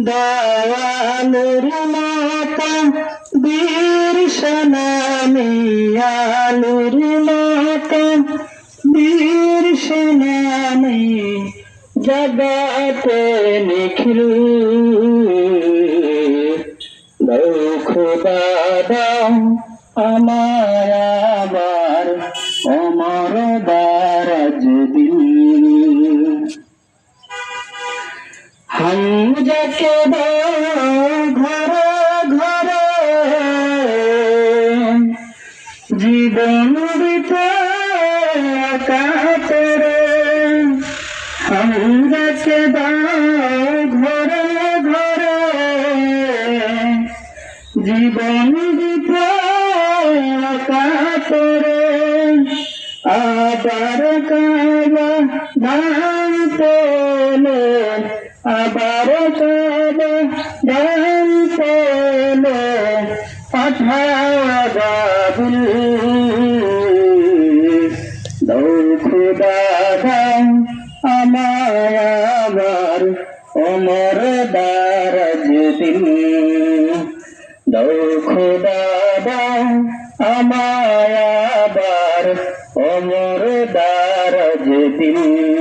দয়ালুর মাতা বীর সেনানী, আলুর মাতা বীর সেনানী, জগতে নিখিল দৌ খোদা দাও আমায় আবার অমর দারাজ দিল। হামজাকে দাও ঘরে ঘরে জীবন দিতে কাতরে, হামজাকে দাও ঘরে ঘরে জীবন দিতে কাতরে। আবার কাবা ভাঙতে এলে, আবার কাবা ভাঙতে এলে পাঠাও বাবুল। দৌ খোদা দাও আমায় আবার অমর দারাজ দিল। দৌ খোদা দাও আমায় আবার অমর দারাজ দিল।